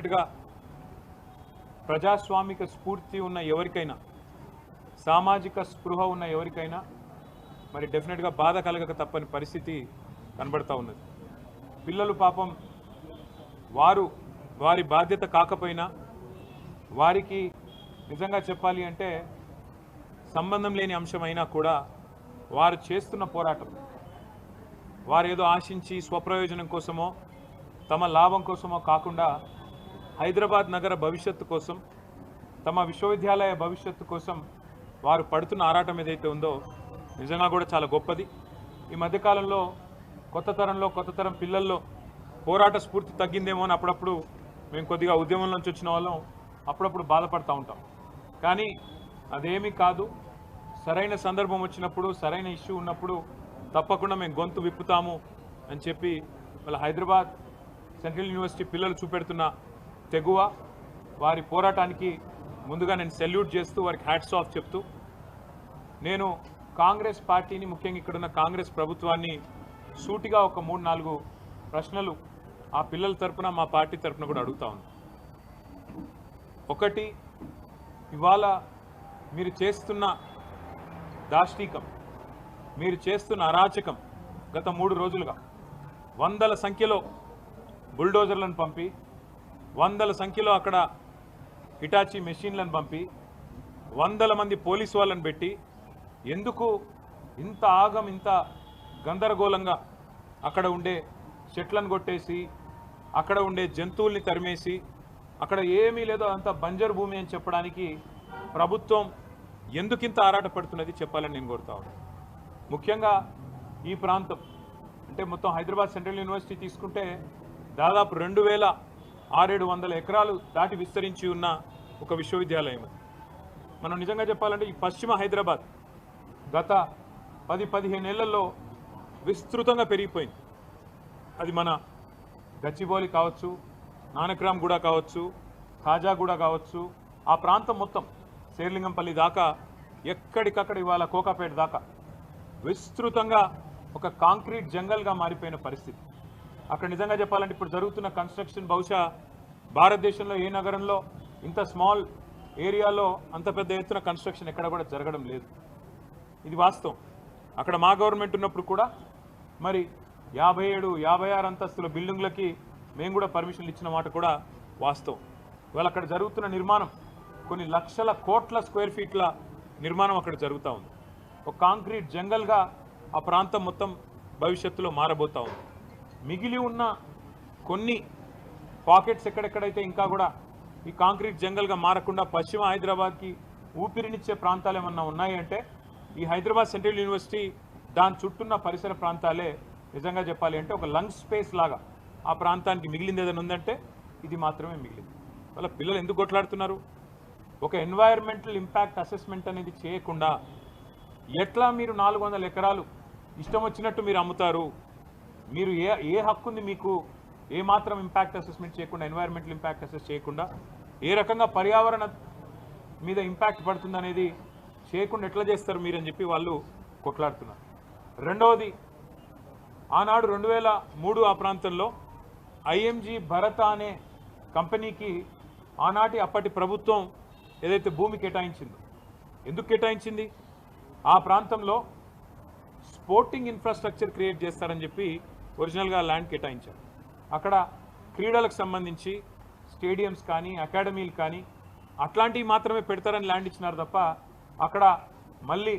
డెఫినెట్గా ప్రజాస్వామిక స్ఫూర్తి ఉన్న ఎవరికైనా, సామాజిక స్పృహ ఉన్న ఎవరికైనా మరి డెఫినెట్గా బాధ కలగక తప్పని పరిస్థితి కనబడతా ఉన్నది. పిల్లలు పాపం వారి బాధ్యత కాకపోయినా వారికి నిజంగా చెప్పాలి అంటే సంబంధం లేని అంశమైనా కూడా వారు చేస్తున్న పోరాటం, వారు ఏదో ఆశించి స్వప్రయోజనం కోసమో తమ లాభం కోసమో కాకుండా హైదరాబాద్ నగర భవిష్యత్తు కోసం, తమ విశ్వవిద్యాలయ భవిష్యత్తు కోసం వారు పడుతున్న ఆరాటం ఏదైతే ఉందో నిజంగా కూడా చాలా గొప్పది. ఈ మధ్యకాలంలో కొత్త తరం పిల్లల్లో పోరాట స్ఫూర్తి తగ్గిందేమో అని అప్పుడప్పుడు మేము కొద్దిగా ఉద్యమం నుంచి వచ్చిన వాళ్ళం అప్పుడప్పుడు బాధపడుతూ ఉంటాం. కానీ అదేమీ కాదు. సరైన సందర్భం వచ్చినప్పుడు, సరైన ఇష్యూ ఉన్నప్పుడు తప్పకుండా మేము గొంతు విప్పుతాము అని చెప్పి వాళ్ళ హైదరాబాద్ సెంట్రల్ యూనివర్సిటీ పిల్లలు చూపెడుతున్న తెగువ, వారి పోరాటానికి ముందుగా నేను సెల్యూట్ చేస్తూ వారికి హ్యాట్స్ ఆఫ్ చెప్తూ, నేను కాంగ్రెస్ పార్టీని, ముఖ్యంగా ఇక్కడున్న కాంగ్రెస్ ప్రభుత్వాన్ని సూటిగా ఒక 3-4 ప్రశ్నలు ఆ పిల్లల తరపున, మా పార్టీ తరపున కూడా అడుగుతా ఉన్నాను. ఒకటి, ఇవాళ మీరు చేస్తున్న దాష్టీకం, మీరు చేస్తున్న అరాచకం గత 3 రోజులుగా వందల సంఖ్యలో బుల్డోజర్లను పంపి, వందల సంఖ్యలో అక్కడ హిటాచీ మెషిన్లను పంపి, వందల మంది పోలీసు వాళ్ళని పెట్టి, ఎందుకు ఇంత ఆగం, ఇంత గందరగోళంగా అక్కడ ఉండే చెట్లను కొట్టేసి, అక్కడ ఉండే జంతువుల్ని తరిమేసి, అక్కడ ఏమీ లేదో అంత బంజరు భూమి అని చెప్పడానికి ప్రభుత్వం ఎందుకింత ఆరాటపడుతున్నది చెప్పాలని నేను కోరుతా ఉన్నాను. ముఖ్యంగా ఈ ప్రాంతం అంటే మొత్తం హైదరాబాద్ సెంట్రల్ యూనివర్సిటీ తీసుకుంటే దాదాపు 2600 ఎకరాలు దాటి విస్తరించి ఉన్న ఒక విశ్వవిద్యాలయం. మనం నిజంగా చెప్పాలంటే ఈ పశ్చిమ హైదరాబాద్ గత 10-15 ఏళ్లలో విస్తృతంగా పెరిగిపోయింది. అది మన గచ్చిబౌలి కావచ్చు, నానక్రామ్గూడ కావచ్చు, ఖాజాగూడ కావచ్చు, ఆ ప్రాంతం మొత్తం శేర్లింగంపల్లి దాకా, ఎక్కడికక్కడ ఇవాళ కోకాపేట దాకా విస్తృతంగా ఒక కాంక్రీట్ జంగల్గా మారిపోయిన పరిస్థితి. అక్కడ నిజంగా చెప్పాలంటే ఇప్పుడు జరుగుతున్న కన్స్ట్రక్షన్ బహుశా భారతదేశంలో ఏ నగరంలో ఇంత స్మాల్ ఏరియాలో అంత పెద్ద ఎత్తున కన్స్ట్రక్షన్ ఎక్కడ కూడా జరగడం లేదు. ఇది వాస్తవం. అక్కడ మా గవర్నమెంట్ ఉన్నప్పుడు కూడా మరి 57-56 అంతస్తుల బిల్డింగ్లకి మేము కూడా పర్మిషన్లు ఇచ్చిన మాట కూడా వాస్తవం. ఇవాళ అక్కడ జరుగుతున్న నిర్మాణం కొన్ని లక్షల కోట్ల స్క్వేర్ ఫీట్ల నిర్మాణం అక్కడ జరుగుతూ ఉంది. ఒక కాంక్రీట్ జంగల్గా ఆ ప్రాంతం మొత్తం భవిష్యత్తులో మారబోతూ ఉంది. మిగిలి ఉన్న కొన్ని పాకెట్స్ ఎక్కడెక్కడైతే ఇంకా కూడా ఈ కాంక్రీట్ జంగల్గా మారకుండా పశ్చిమ హైదరాబాద్కి ఊపిరినిచ్చే ప్రాంతాలు ఏమన్నా ఉన్నాయి అంటే ఈ హైదరాబాద్ సెంట్రల్ యూనివర్సిటీ, దాని చుట్టూన్న పరిసర ప్రాంతాలే నిజంగా చెప్పాలి అంటే ఒక లంగ్ స్పేస్ లాగా ఆ ప్రాంతానికి మిగిలింది ఏదైనా ఉందంటే ఇది మాత్రమే మిగిలింది. వాళ్ళ పిల్లలు ఎందుకు కొట్లాడుతున్నారు? ఒక ఎన్వైర్మెంటల్ ఇంపాక్ట్ అసెస్మెంట్ అనేది చేయకుండా ఎట్లా మీరు 400 ఎకరాలు ఇష్టం వచ్చినట్టు మీరు అమ్ముతారు? మీరు ఏ హక్కు ఉంది మీకు? ఏ మాత్రం ఇంపాక్ట్ అసెస్మెంట్ చేయకుండా, ఎన్వైర్మెంటల్ ఇంపాక్ట్ అసెస్ చేయకుండా, ఏ రకంగా పర్యావరణ మీద ఇంపాక్ట్ పడుతుంది అనేది చేయకుండా ఎట్లా చేస్తారు మీరు అని చెప్పి వాళ్ళు కొట్లాడుతున్నారు. రెండవది, ఆనాడు 2003 ఆ ప్రాంతంలో ఐఎంజీ భరత అనే కంపెనీకి ఆనాటి అప్పటి ప్రభుత్వం ఏదైతే భూమి కేటాయించిందో, ఎందుకు కేటాయించింది? ఆ ప్రాంతంలో స్పోర్టింగ్ ఇన్ఫ్రాస్ట్రక్చర్ క్రియేట్ చేస్తారని చెప్పి ఒరిజినల్గా ల్యాండ్ కేటాయించారు. అక్కడ క్రీడలకు సంబంధించి స్టేడియంస్ కానీ, అకాడమీలు కానీ అట్లాంటివి మాత్రమే పెడతారని ల్యాండ్ ఇచ్చినారు తప్ప అక్కడ మళ్ళీ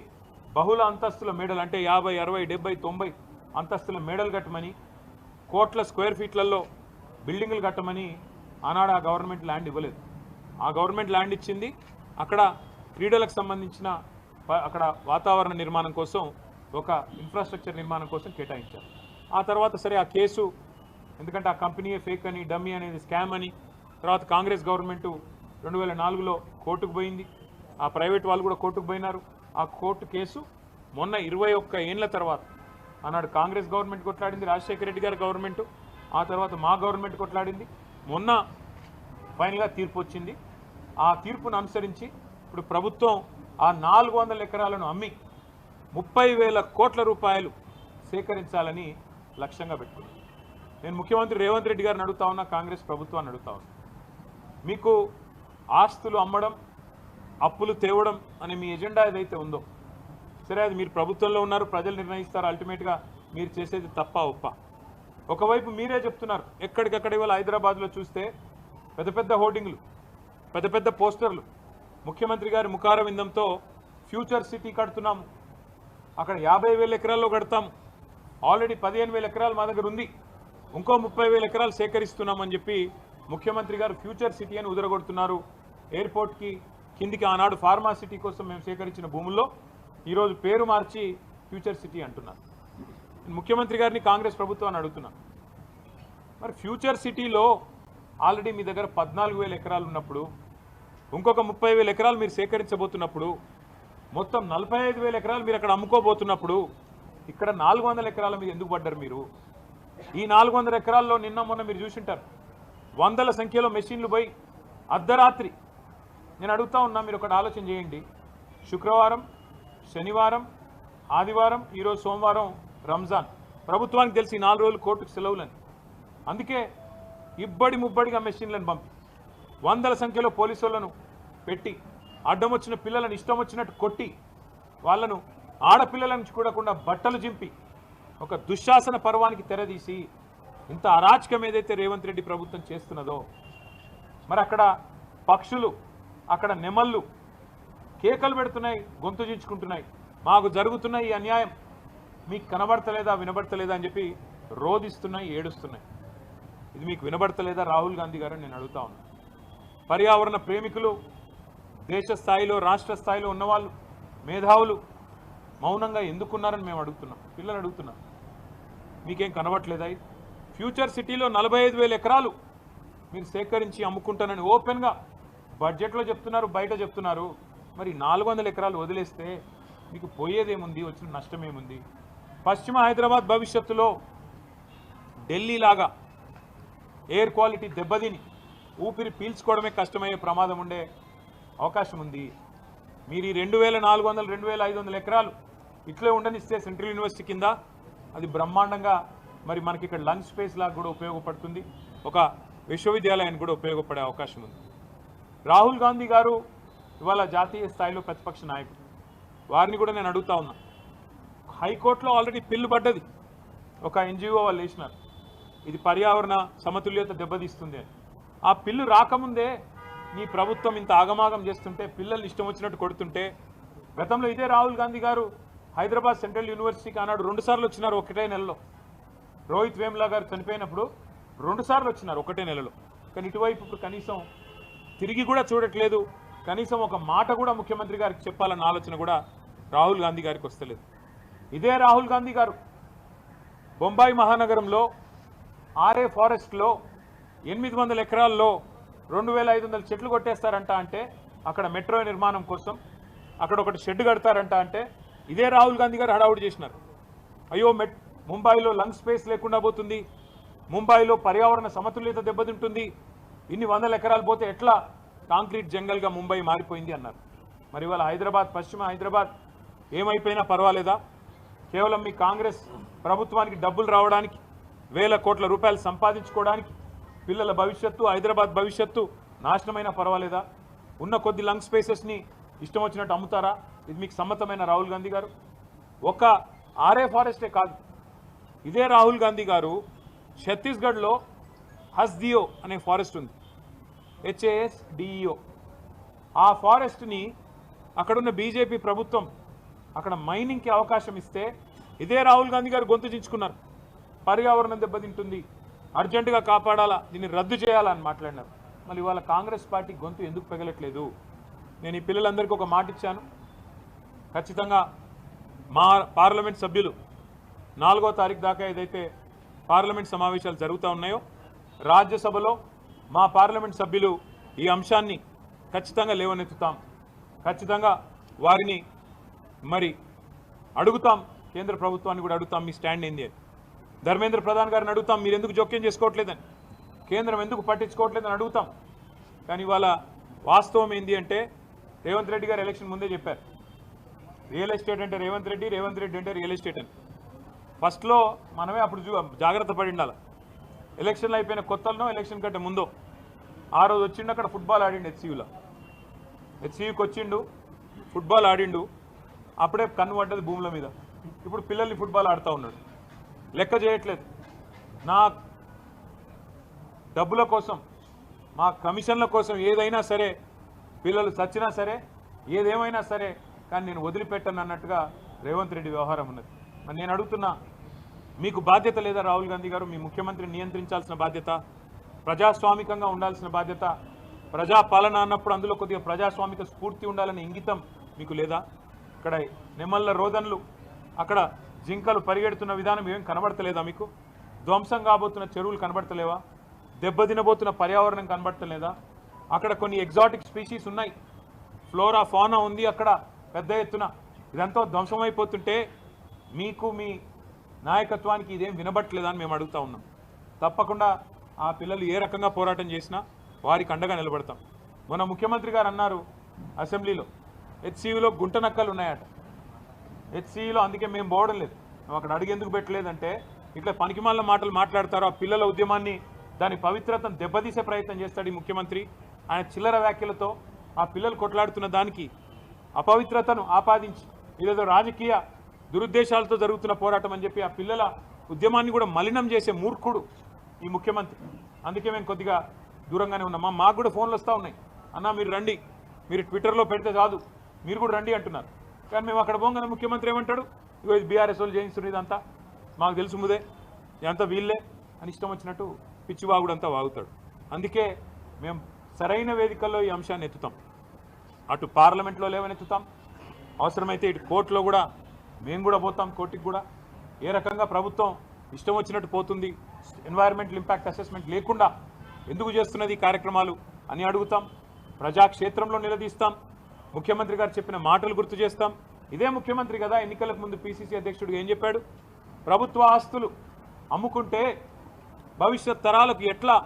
బహుళ అంతస్తుల మేడలు అంటే 50, 60, 70, 90 అంతస్తుల మేడలు కట్టమని, కోట్ల స్క్వేర్ ఫీట్లలో బిల్డింగులు కట్టమని ఆనాడు ఆ గవర్నమెంట్ ల్యాండ్ ఇవ్వలేదు. ఆ గవర్నమెంట్ ల్యాండ్ ఇచ్చింది అక్కడ క్రీడలకు సంబంధించిన అక్కడ వాతావరణ నిర్మాణం కోసం, ఒక ఇన్ఫ్రాస్ట్రక్చర్ నిర్మాణం కోసం కేటాయించారు. ఆ తర్వాత సరే ఆ కేసు, ఎందుకంటే ఆ కంపెనీయే ఫేక్ అని, డమ్మీ అనేది స్కామ్ అని, తర్వాత కాంగ్రెస్ గవర్నమెంటు 2004లో కోర్టుకు పోయింది. ఆ ప్రైవేట్ వాళ్ళు కూడా కోర్టుకు పోయినారు. ఆ కోర్టు కేసు మొన్న 21 ఏళ్ల తర్వాత ఆనాడు కాంగ్రెస్ గవర్నమెంట్ కొట్లాడింది, రాజశేఖర రెడ్డి గారి గవర్నమెంటు, ఆ తర్వాత మా గవర్నమెంట్ కొట్లాడింది. మొన్న ఫైనల్గా తీర్పు వచ్చింది. ఆ తీర్పును అనుసరించి ఇప్పుడు ప్రభుత్వం ఆ 400 ఎకరాలను అమ్మి 30,000 కోట్ల రూపాయలు సేకరించాలని లక్ష్యంగా పెట్టుకుంది. నేను ముఖ్యమంత్రి రేవంత్ రెడ్డి గారిని అడుగుతా ఉన్నా, కాంగ్రెస్ ప్రభుత్వాన్ని అడుగుతా ఉన్నా, మీకు ఆస్తులు అమ్మడం, అప్పులు తేవడం అనే మీ ఎజెండా ఏదైతే ఉందో, సరే అది మీరు ప్రభుత్వంలో ఉన్నారు, ప్రజలు నిర్ణయిస్తారు. అల్టిమేట్గా మీరు చేసేది తప్ప ఒప్ప. ఒకవైపు మీరే చెప్తున్నారు, ఎక్కడికక్కడ ఇవాళ హైదరాబాద్లో చూస్తే పెద్ద పెద్ద హోర్డింగ్లు, పెద్ద పెద్ద పోస్టర్లు, ముఖ్యమంత్రి గారి ముఖార విందంతో ఫ్యూచర్ సిటీ కడుతున్నాము, అక్కడ 50,000 ఎకరాల్లో కడతాము, ఆల్రెడీ 15,000 ఎకరాలు మా దగ్గర ఉంది, ఇంకో 30,000 ఎకరాలు సేకరిస్తున్నామని చెప్పి ముఖ్యమంత్రి గారు ఫ్యూచర్ సిటీ అని ఉదరగొడుతున్నారు. ఎయిర్పోర్ట్కి కిందికి ఆనాడు ఫార్మా సిటీ కోసం మేము సేకరించిన భూముల్లో ఈరోజు పేరు మార్చి ఫ్యూచర్ సిటీ అంటున్నారు. ముఖ్యమంత్రి గారిని కాంగ్రెస్ ప్రభుత్వాన్ని అడుగుతున్నాను, మరి ఫ్యూచర్ సిటీలో ఆల్రెడీ మీ దగ్గర 14,000 ఎకరాలు ఉన్నప్పుడు, ఇంకొక 30,000 ఎకరాలు మీరు సేకరించబోతున్నప్పుడు, మొత్తం 45,000 ఎకరాలు మీరు అక్కడ అమ్ముకోబోతున్నప్పుడు, ఇక్కడ 400 ఎకరాల మీద ఎందుకు పడ్డారు మీరు? ఈ 400 ఎకరాల్లో నిన్న మొన్న మీరు చూసింటారు, వందల సంఖ్యలో మెషిన్లు పోయి అర్ధరాత్రి. నేను అడుగుతా ఉన్నా, మీరు ఒకటి ఆలోచన చేయండి. శుక్రవారం, శనివారం, ఆదివారం, ఈరోజు సోమవారం రంజాన్. ప్రభుత్వానికి తెలిసి 4 రోజులు కోర్టుకు సెలవులని, అందుకే ఇబ్బడి ముబ్బడిగా మెషిన్లను పంపి వందల సంఖ్యలో పోలీసు వాళ్ళను పెట్టి అడ్డం వచ్చిన పిల్లలను ఇష్టం వచ్చినట్టు కొట్టి వాళ్ళను ఆడపిల్లలను చూడకుండా బట్టలు చింపి ఒక దుశ్శాసన పర్వానికి తెరదీసి ఇంత అరాచకం ఏదైతే రేవంత్ రెడ్డి ప్రభుత్వం చేస్తున్నదో, మరి అక్కడ పక్షులు, అక్కడ నెమళ్ళు కేకలు పెడుతున్నాయి, గొంతు చించుకుంటున్నాయి, మాకు జరుగుతున్న ఈ అన్యాయం మీకు కనబడతలేదా, వినబడతలేదా అని చెప్పి రోధిస్తున్నాయి, ఏడుస్తున్నాయి. ఇది మీకు వినబడతలేదా రాహుల్ గాంధీ గారు నేను అడుగుతా ఉన్నా. పర్యావరణ ప్రేమికులు, దేశ స్థాయిలో రాష్ట్ర స్థాయిలో ఉన్నవాళ్ళు, మేధావులు మౌనంగా ఎందుకున్నారని మేము అడుగుతున్నాం, పిల్లలు అడుగుతున్నాం. మీకేం కనబడట్లేదా? ఫ్యూచర్ సిటీలో 45,000 ఎకరాలు మీరు సేకరించి అమ్ముకుంటానని ఓపెన్గా బడ్జెట్లో చెప్తున్నారు, బయట చెప్తున్నారు. మరి 400 ఎకరాలు వదిలేస్తే మీకు పోయేదేముంది, వచ్చిన నష్టం ఏముంది? పశ్చిమ హైదరాబాద్ భవిష్యత్తులో ఢిల్లీలాగా ఎయిర్ క్వాలిటీ దెబ్బతిని ఊపిరి పీల్చుకోవడమే కష్టమయ్యే ప్రమాదం ఉండే అవకాశం ఉంది. మీరు ఈ 2,400, 2,500 ఎకరాలు ఇట్లే ఉండనిస్తే సెంట్రల్ యూనివర్సిటీ కింద అది బ్రహ్మాండంగా మరి మనకి ఇక్కడ లంచ్ స్పేస్ లాగా కూడా ఉపయోగపడుతుంది, ఒక విశ్వవిద్యాలయానికి కూడా ఉపయోగపడే అవకాశం ఉంది. రాహుల్ గాంధీ గారు ఇవాళ జాతీయ స్థాయిలో ప్రతిపక్ష నాయకుడు, వారిని కూడా నేను అడుగుతా ఉన్నా. హైకోర్టులో ఆల్రెడీ పిల్లు పడ్డది, ఒక ఎన్జిఓ వాళ్ళు వేసినారు, ఇది పర్యావరణ సమతుల్యత దెబ్బతీస్తుంది అని. ఆ పిల్లు రాకముందే నీ ప్రభుత్వం ఇంత ఆగమాగం చేస్తుంటే, పిల్లల్ని ఇష్టం వచ్చినట్టు కొడుతుంటే, గతంలో ఇదే రాహుల్ గాంధీ గారు హైదరాబాద్ సెంట్రల్ యూనివర్సిటీకి ఆనాడు 2 సార్లు వచ్చినారు ఒకటే నెలలో. రోహిత్ వేములా గారు చనిపోయినప్పుడు 2 సార్లు వచ్చినారు ఒకటే నెలలో. కానీ ఇటువైపు ఇప్పుడు కనీసం తిరిగి కూడా చూడట్లేదు, కనీసం ఒక మాట కూడా ముఖ్యమంత్రి గారికి చెప్పాలన్న ఆలోచన కూడా రాహుల్ గాంధీ గారికి వస్తలేదు. ఇదే రాహుల్ గాంధీ గారు బొంబాయి మహానగరంలో ఆర్ఏ ఫారెస్ట్లో 800 ఎకరాల్లో 2,500 చెట్లు కొట్టేస్తారంట. అంటే అక్కడ మెట్రో నిర్మాణం కోసం అక్కడ ఒకటి షెడ్ కడతారంట. అంటే ఇదే రాహుల్ గాంధీ గారు హడావుడి చేసినారు. అయ్యో ముంబైలో లంగ్ స్పేస్ లేకుండా పోతుంది, ముంబైలో పర్యావరణ సమతుల్యత దెబ్బతింటుంది, ఇన్ని 100 ఎకరాలు పోతే ఎట్లా కాంక్రీట్ జంగల్గా ముంబై మారిపోయింది అన్నారు. మరి ఇవాళ హైదరాబాద్, పశ్చిమ హైదరాబాద్ ఏమైపోయినా పర్వాలేదా? కేవలం మీ కాంగ్రెస్ ప్రభుత్వానికి డబ్బులు రావడానికి, వేల కోట్ల రూపాయలు సంపాదించుకోవడానికి, పిల్లల భవిష్యత్తు, హైదరాబాద్ భవిష్యత్తు నాశనమైనా పర్వాలేదా? ఉన్న కొద్ది లంగ్ స్పేసెస్ని ఇష్టం వచ్చినట్టు అమ్ముతారా? ఇది మీకు సమ్మతమైన రాహుల్ గాంధీ గారు? ఒక ఆర్ఏ ఫారెస్టే కాదు, ఇదే రాహుల్ గాంధీ గారు ఛత్తీస్గఢ్లో హస్దియో అనే ఫారెస్ట్ ఉంది, HASDEO. ఆ ఫారెస్ట్ని అక్కడున్న బీజేపీ ప్రభుత్వం అక్కడ మైనింగ్కి అవకాశం ఇస్తే ఇదే రాహుల్ గాంధీ గారు గొంతు చించుకున్నారు. పర్యావరణం దెబ్బతింటుంది, అర్జెంటుగా కాపాడాలా, దీన్ని రద్దు చేయాలని మాట్లాడినారు. మళ్ళీ ఇవాళ కాంగ్రెస్ పార్టీ గొంతు ఎందుకు పెగలట్లేదు? నేను ఈ పిల్లలందరికీ ఒక మాట ఇచ్చాను, ఖచ్చితంగా మా పార్లమెంట్ సభ్యులు 4వ తారీఖు దాకా ఏదైతే పార్లమెంట్ సమావేశాలు జరుగుతూ ఉన్నాయో, రాజ్యసభలో మా పార్లమెంట్ సభ్యులు ఈ అంశాన్ని ఖచ్చితంగా లేవనెత్తుతాం, ఖచ్చితంగా వారిని మరి అడుగుతాం, కేంద్ర ప్రభుత్వాన్ని కూడా అడుగుతాం మీ స్టాండ్ ఏంది అని. ధర్మేంద్ర ప్రధాన్ గారిని అడుగుతాం, మీరు ఎందుకు జోక్యం చేసుకోవట్లేదని, కేంద్రం ఎందుకు పట్టించుకోవట్లేదని అడుగుతాం. కానీ ఇవాళ వాస్తవం ఏంది అంటే, రేవంత్ రెడ్డి గారు ఎలక్షన్ ముందే చెప్పారు, రియల్ ఎస్టేట్ అంటే రేవంత్ రెడ్డి, రేవంత్ రెడ్డి అంటే రియల్ ఎస్టేట్ అని. ఫస్ట్లో మనమే అప్పుడు జాగ్రత్త పడి ఉండాలి. ఎలక్షన్లు అయిపోయిన కొత్తలో, ఎలక్షన్ కంటే ముందో ఆ రోజు వచ్చిండు, అక్కడ ఫుట్బాల్ ఆడిండు హెచ్సియుకి వచ్చిండు, ఫుట్బాల్ ఆడిండు, అప్పుడే కన్ను పడ్డది భూముల మీద. ఇప్పుడు పిల్లల్ని ఫుట్బాల్ ఆడుతూ ఉన్నాడు, లెక్క చేయట్లేదు. నా డబ్బుల కోసం, మా కమిషన్ల కోసం ఏదైనా సరే, పిల్లలు చచ్చినా సరే, ఏదేమైనా సరే, కానీ నేను వదిలిపెట్టను అన్నట్టుగా రేవంత్ రెడ్డి వ్యవహారం ఉన్నది. మరి నేను అడుగుతున్నా, మీకు బాధ్యత లేదా రాహుల్ గాంధీ గారు? మీ ముఖ్యమంత్రిని నియంత్రించాల్సిన బాధ్యత, ప్రజాస్వామికంగా ఉండాల్సిన బాధ్యత, ప్రజాపాలన అన్నప్పుడు అందులో కొద్దిగా ప్రజాస్వామిక స్ఫూర్తి ఉండాలనే ఇంగితం మీకు లేదా? ఇక్కడ నెమళ్ళ రోదన్లు, అక్కడ జింకలు పరిగెడుతున్న విధానం ఏం కనబడతలేదా మీకు? ధ్వంసం కాబోతున్న చెరువులు కనబడతలేవా? దెబ్బతినబోతున్న పర్యావరణం కనబడతలేదా? అక్కడ కొన్ని ఎగ్జాటిక్ స్పీషీస్ ఉన్నాయి, ఫ్లోరా ఫానా ఉంది అక్కడ పెద్ద ఎత్తున. ఇదంతా ధ్వంసమైపోతుంటే మీకు, మీ నాయకత్వానికి ఇదేం వినబట్టలేదా అని మేము అడుగుతా ఉన్నాం. తప్పకుండా ఆ పిల్లలు ఏ రకంగా పోరాటం చేసినా వారికి అండగా నిలబడతాం. మన ముఖ్యమంత్రి గారు అన్నారు అసెంబ్లీలో, హెచ్సియులో గుంట నక్కలు ఉన్నాయట. హెచ్సియులో అందుకే మేము పోవడం లేదు, మేము అక్కడ అడిగేందుకు పెట్టలేదంటే ఇట్లా పనికిమాలిన మాటలు మాట్లాడతారు. ఆ పిల్లల ఉద్యమాన్ని, దాని పవిత్రతను దెబ్బతీసే ప్రయత్నం చేస్తాడు ఈ ముఖ్యమంత్రి. ఆయన చిల్లర వ్యాఖ్యలతో ఆ పిల్లలు కొట్లాడుతున్న దానికి అపవిత్రతను ఆపాదించి ఇదేదో రాజకీయ దురుద్దేశాలతో జరుగుతున్న పోరాటం అని చెప్పి ఆ పిల్లల ఉద్యమాన్ని కూడా మలినం చేసే మూర్ఖుడు ఈ ముఖ్యమంత్రి. అందుకే మేము కొద్దిగా దూరంగానే ఉన్నాం. మాకు కూడా ఫోన్లు వస్తూ ఉన్నాయి, అన్న మీరు రండి, మీరు ట్విట్టర్లో పెడితే కాదు, మీరు కూడా రండి అంటున్నారు. కానీ మేము అక్కడ పోగానే ముఖ్యమంత్రి ఏమంటాడు, ఇగో ఇది బీఆర్ఎస్ వాళ్ళు చేయిస్తున్నారు, ఇదంతా మాకు తెలుసు ముదే, ఇదంతా వీళ్ళే అని ఇష్టం వచ్చినట్టు పిచ్చివాగుడంతా వాగుతాడు. అందుకే మేము సరైన వేదికల్లో ఈ అంశాన్ని ఎత్తుతాం. అటు పార్లమెంట్లో లేవనెత్తుతాం, అవసరమైతే ఇటు కోర్టులో కూడా మేము కూడా పోతాం, కోర్టుకి కూడా. ఏ రకంగా ప్రభుత్వం ఇష్టం వచ్చినట్టు పోతుంది, ఎన్వైరన్మెంటల్ ఇంపాక్ట్ అసెస్మెంట్ లేకుండా ఎందుకు చేస్తున్నది ఈ కార్యక్రమాలు అని అడుగుతాం. ప్రజాక్షేత్రంలో నిలదీస్తాం, ముఖ్యమంత్రి గారు చెప్పిన మాటలు గుర్తు చేస్తాం. ఇదే ముఖ్యమంత్రి కదా ఎన్నికలకు ముందు పిసిసి అధ్యక్షుడు ఏం చెప్పాడు, ప్రభుత్వ ఆస్తులు అమ్ముకుంటే భవిష్యత్ తరాలకు ఎట్లా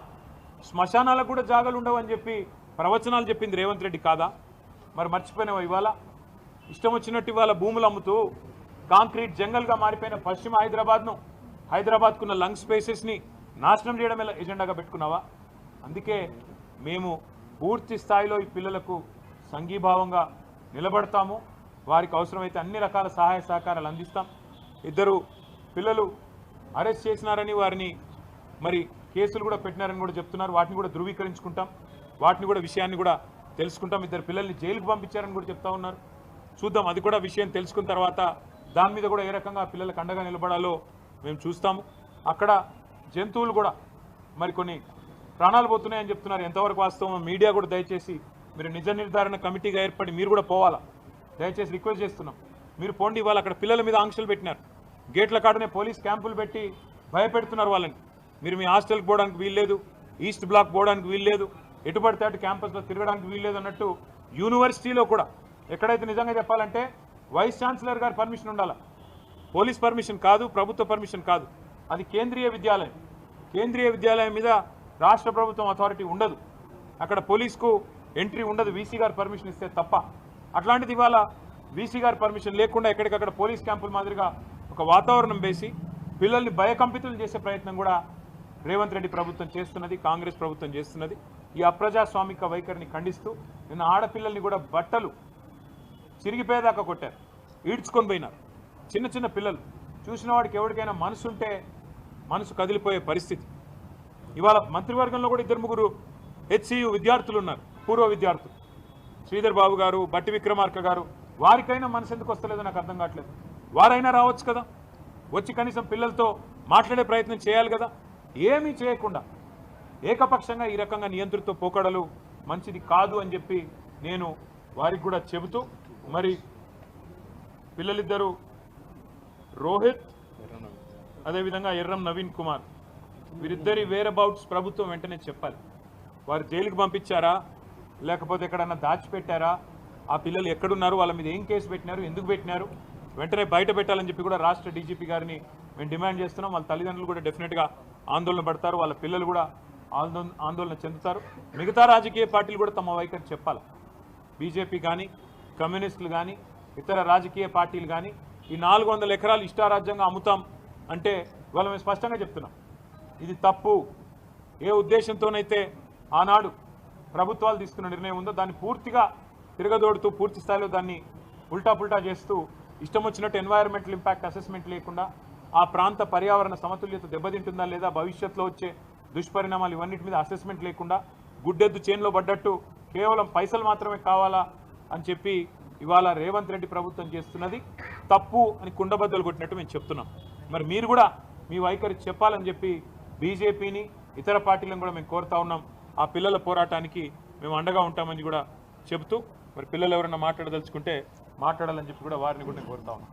శ్మశానాలకు కూడా జాగాలు ఉండవని చెప్పి ప్రవచనాలు చెప్పింది రేవంత్ రెడ్డి కాదా? మరి మర్చిపోయినావా? ఇవాళ ఇష్టం వచ్చినట్టు ఇవాళ భూములు అమ్ముతూ కాంక్రీట్ జంగల్గా మారిపోయిన పశ్చిమ హైదరాబాద్కున్న లంగ్ స్పేసెస్ని నాశనం చేయడం ఎజెండాగా పెట్టుకున్నావా? అందుకే మేము పూర్తి స్థాయిలో ఈ పిల్లలకు సంఘీభావంగా నిలబడతాము. వారికి అవసరమైతే అన్ని రకాల సహాయ సహకారాలు అందిస్తాం. ఇద్దరు పిల్లలు అరెస్ట్ చేసినారని, వారిని మరి కేసులు కూడా పెట్టినారని కూడా చెప్తున్నారు. వాటిని కూడా ధృవీకరించుకుంటాం, వాటిని కూడా విషయాన్ని కూడా తెలుసుకుంటాం. ఇద్దరు పిల్లల్ని జైలుకు పంపించారని కూడా చెప్తా ఉన్నారు. చూద్దాం, అది కూడా విషయం తెలుసుకున్న తర్వాత దాని మీద కూడా ఏ రకంగా పిల్లలకు అండగా నిలబడాలో మేము చూస్తాము. అక్కడ జంతువులు కూడా మరి కొన్ని ప్రాణాలు పోతున్నాయని చెప్తున్నారు. ఎంతవరకు వాస్తవం మీడియా కూడా దయచేసి మీరు నిజ నిర్ధారణ కమిటీగా ఏర్పడి మీరు కూడా పోవాలా, దయచేసి రిక్వెస్ట్ చేస్తున్నాం. మీరు పోండి. ఇవాళ అక్కడ పిల్లల మీద ఆంక్షలు పెట్టినారు, గేట్ల కాడనే పోలీస్ క్యాంపులు పెట్టి భయపెడుతున్నారు వాళ్ళని. మీరు మీ హాస్టల్కి పోవడానికి వీల్లేదు, ఈస్ట్ బ్లాక్ పోవడానికి వీల్లేదు, ఎటు పడితే అటు క్యాంపస్లో తిరగడానికి వీల్లేదు అన్నట్టు యూనివర్సిటీలో కూడా ఎక్కడైతే నిజంగా చెప్పాలంటే వైస్ ఛాన్సలర్ గారి పర్మిషన్ ఉండాలి, పోలీస్ పర్మిషన్ కాదు, ప్రభుత్వ పర్మిషన్ కాదు. అది కేంద్రీయ విద్యాలయం. కేంద్రీయ విద్యాలయం మీద రాష్ట్ర ప్రభుత్వం అథారిటీ ఉండదు, అక్కడ పోలీస్కు ఎంట్రీ ఉండదు, వీసీ గారు పర్మిషన్ ఇస్తే తప్ప. అట్లాంటిది ఇవాళ వీసీ గారి పర్మిషన్ లేకుండా ఎక్కడికక్కడ పోలీస్ క్యాంపుల మాదిరిగా ఒక వాతావరణం వేసి పిల్లల్ని భయకంపితులు చేసే ప్రయత్నం కూడా రేవంత్ రెడ్డి ప్రభుత్వం చేస్తున్నది, కాంగ్రెస్ ప్రభుత్వం చేస్తున్నది. ఈ అప్రజాస్వామిక వైఖరిని ఖండిస్తూ నిన్న ఆడపిల్లల్ని కూడా బట్టలు చిరిగిపోయేదాకా కొట్టారు, ఈడ్చుకొని పోయినారు. చిన్న చిన్న పిల్లలు చూసిన వాడికి ఎవరికైనా మనసు ఉంటే మనసు కదిలిపోయే పరిస్థితి. ఇవాళ మంత్రివర్గంలో కూడా 2-3 హెచ్సియు విద్యార్థులు ఉన్నారు, పూర్వ విద్యార్థులు, శ్రీధర్ బాబు గారు, బట్టి విక్రమార్క గారు. వారికైనా మనసు ఎందుకు వస్తలేదో నాకు అర్థం కావట్లేదు. వారైనా రావచ్చు కదా, వచ్చి కనీసం పిల్లలతో మాట్లాడే ప్రయత్నం చేయాలి కదా. ఏమీ చేయకుండా ఏకపక్షంగా ఈ రకంగా నియంత్రిత పోకడలు మంచిది కాదు అని చెప్పి నేను వారికి కూడా చెబుతూ, మరి పిల్లలిద్దరూ రోహిత్ అదేవిధంగా ఎర్రం నవీన్ కుమార్ వీరిద్దరి వేర్ అబౌట్స్ ప్రభుత్వం వెంటనే చెప్పాలి. వారు జైలుకి పంపించారా, లేకపోతే ఎక్కడన్నా దాచిపెట్టారా, ఆ పిల్లలు ఎక్కడున్నారు, వాళ్ళ మీద ఏం కేసు పెట్టినారు, ఎందుకు పెట్టినారు, వెంటనే బయట పెట్టాలని చెప్పి కూడా రాష్ట్ర డీజీపీ గారిని మేము డిమాండ్ చేస్తున్నాం. వాళ్ళ తల్లిదండ్రులు కూడా డెఫినెట్గా ఆందోళన పడతారు, వాళ్ళ పిల్లలు కూడా ఆందోళన చెందుతారు. మిగతా రాజకీయ పార్టీలు కూడా తమ వైఖరి చెప్పాలి. బీజేపీ కానీ, కమ్యూనిస్టులు కానీ, ఇతర రాజకీయ పార్టీలు కానీ ఈ 400 ఎకరాలు ఇష్టారాజ్యంగా అమ్ముతాం అంటే ఇవాళ మేము స్పష్టంగా చెప్తున్నాం, ఇది తప్పు. ఏ ఉద్దేశంతోనైతే ఆనాడు ప్రభుత్వాలు తీసుకున్న నిర్ణయం ఉందో దాన్ని పూర్తిగా తిరగదోడుతూ పూర్తి స్థాయిలో దాన్ని ఉల్టా చేస్తూ ఇష్టం వచ్చినట్టు ఎన్వైరన్మెంటల్ ఇంపాక్ట్ అసెస్మెంట్ లేకుండా ఆ ప్రాంత పర్యావరణ సమతుల్యత దెబ్బతింటుందా లేదా భవిష్యత్తులో వచ్చే దుష్పరిణామాలు ఇవన్నిటి మీద అసెస్మెంట్ లేకుండా గుడ్డెద్దు చేన్లో పడ్డట్టు కేవలం పైసలు మాత్రమే కావాలా అని చెప్పి ఇవాళ రేవంత్ రెడ్డి ప్రభుత్వం చేస్తున్నది తప్పు అని కుండబద్దలు కొట్టినట్టు మేము చెప్తున్నాం. మరి మీరు కూడా మీ వైఖరి చెప్పాలని చెప్పి బీజేపీని ఇతర పార్టీలను కూడా మేము కోరుతా ఉన్నాం. ఆ పిల్లల పోరాటానికి మేము అండగా ఉంటామని కూడా చెబుతూ మరి పిల్లలు ఎవరైనా మాట్లాడదలుచుకుంటే మాట్లాడాలని చెప్పి కూడా వారిని కూడా నేను కోరుతా ఉన్నాం.